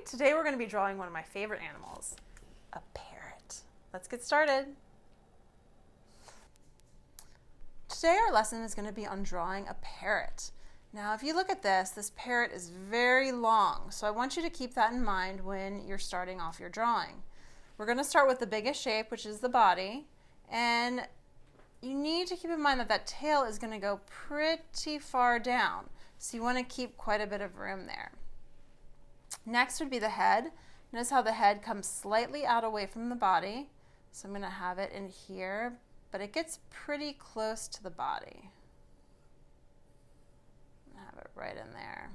Hi, today we're going to be drawing one of my favorite animals, a parrot. Let's get started. Today our lesson is going to be on drawing a parrot. Now if you look at this parrot is very long, so I want you to keep that in mind when you're starting off your drawing. We're going to start with the biggest shape, which is the body, and you need to keep in mind that that tail is going to go pretty far down, so you want to keep quite a bit of room there. Next would be the head. Notice how the head comes slightly out away from the body. So I'm going to have it in here, but it gets pretty close to the body. I'm going to have it right in there.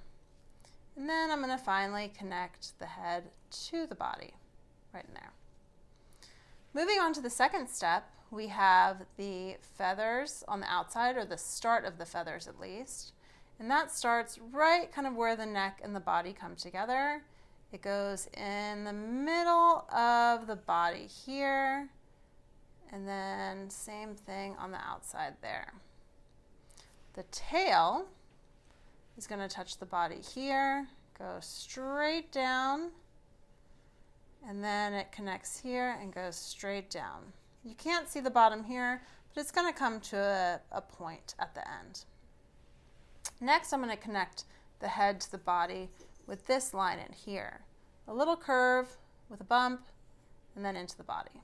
And then I'm going to finally connect the head to the body, right in there. Moving on to the second step, we have the feathers on the outside, or the start of the feathers at least. And that starts right kind of where the neck and the body come together. It goes in the middle of the body here, and then same thing on the outside there. The tail is going to touch the body here, go straight down, and then it connects here and goes straight down. You can't see the bottom here, but it's going to come to a point at the end. Next, I'm going to connect the head to the body with this line in here. A little curve with a bump, and then into the body.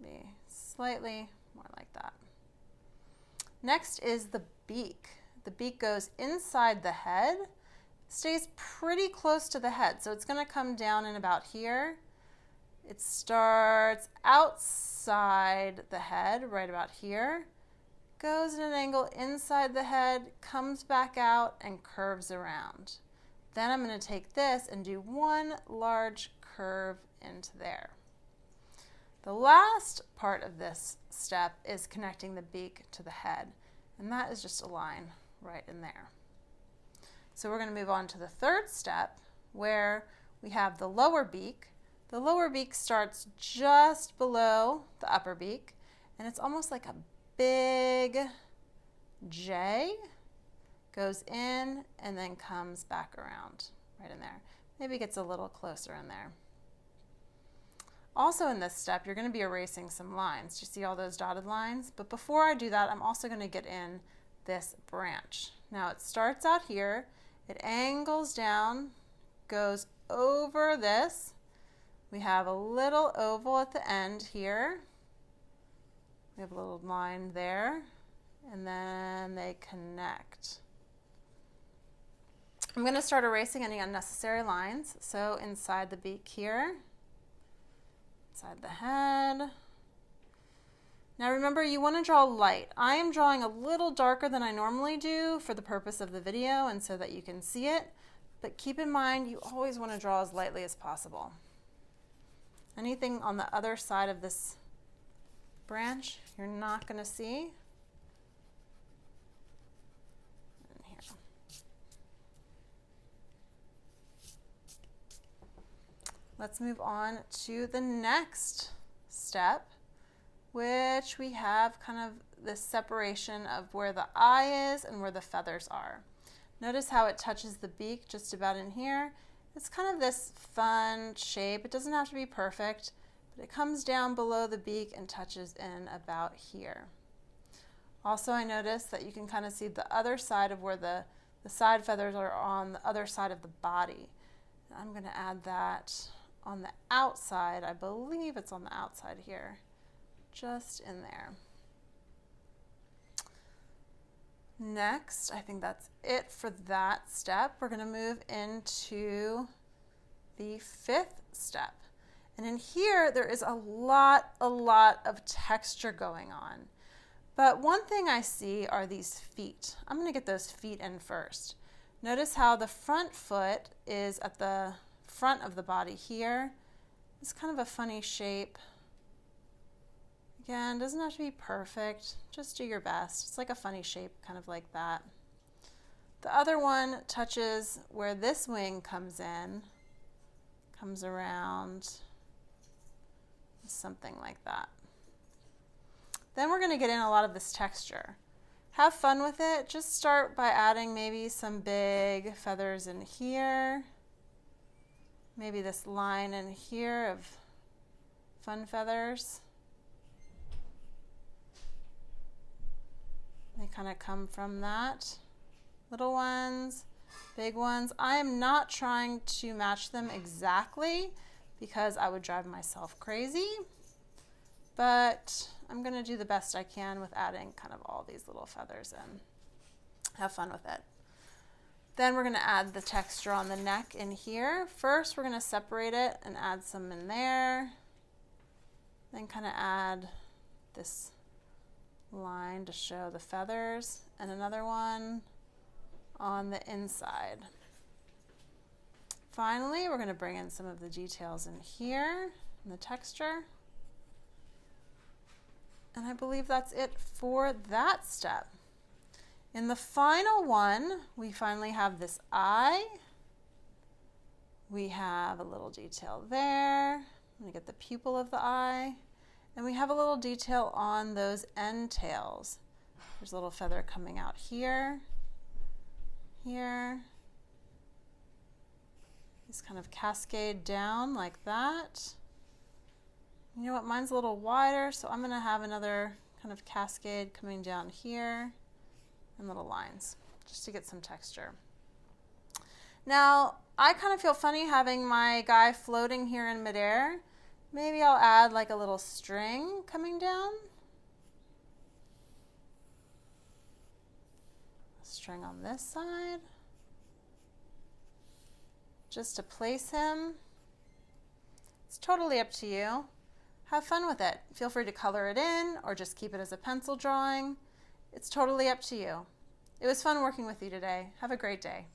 Be slightly more like that. Next is the beak. The beak goes inside the head, stays pretty close to the head, so it's going to come down in about here. It starts outside the head, right about here. Goes at an angle inside the head, comes back out, and curves around. Then I'm going to take this and do one large curve into there. The last part of this step is connecting the beak to the head, and that is just a line right in there. So we're going to move on to the third step, where we have the lower beak. The lower beak starts just below the upper beak, and it's almost like a big J, goes in and then comes back around right in there. Maybe gets a little closer in there. Also in this step, you're going to be erasing some lines. Do you see all those dotted lines? But before I do that, I'm also going to get in this branch. Now it starts out here, it angles down, goes over this. We have a little oval at the end here. We have a little line there, and then they connect. I'm going to start erasing any unnecessary lines. So inside the beak here, inside the head. Now remember, you want to draw light. I am drawing a little darker than I normally do for the purpose of the video and so that you can see it, but keep in mind you always want to draw as lightly as possible. Anything on the other side of this branch you're not going to see. And here. Let's move on to the next step, which we have kind of this separation of where the eye is and where the feathers are. Notice how it touches the beak just about in here. It's kind of this fun shape. It doesn't have to be perfect, but it comes down below the beak and touches in about here. Also, I noticed that you can kind of see the other side of where the side feathers are on the other side of the body. And I'm going to add that on the outside. I believe it's on the outside here, just in there. Next, I think that's it for that step. We're going to move into the fifth step. And in here, there is a lot of texture going on. But one thing I see are these feet. I'm going to get those feet in first. Notice how the front foot is at the front of the body here. It's kind of a funny shape. Again, doesn't have to be perfect. Just do your best. It's like a funny shape, kind of like that. The other one touches where this wing comes in, comes around. Something like that. Then we're going to get in a lot of this texture. Have fun with it. Just start by adding maybe some big feathers in here. maybe this line in here of fun feathers. They kind of come from that. Little ones, big ones. I am not trying to match them exactly because I would drive myself crazy, but I'm going to do the best I can with adding kind of all these little feathers in. Have fun with it. Then we're going to add the texture on the neck in here. First, we're going to separate it and add some in there. Then kind of add this line to show the feathers and another one on the inside. Finally, we're going to bring in some of the details in here in the texture. And I believe that's it for that step. In the final one, we finally have this eye. We have a little detail there. I'm going to get the pupil of the eye. And we have a little detail on those end tails. There's a little feather coming out here, here. These kind of cascade down like that. You know what, mine's a little wider, so I'm going to have another kind of cascade coming down here and little lines just to get some texture. Now, I kind of feel funny having my guy floating here in midair. Maybe I'll add like a little string coming down. A string on this side. Just to place him. It's totally up to you. Have fun with it. Feel free to color it in or just keep it as a pencil drawing. It's totally up to you. It was fun working with you today. Have a great day.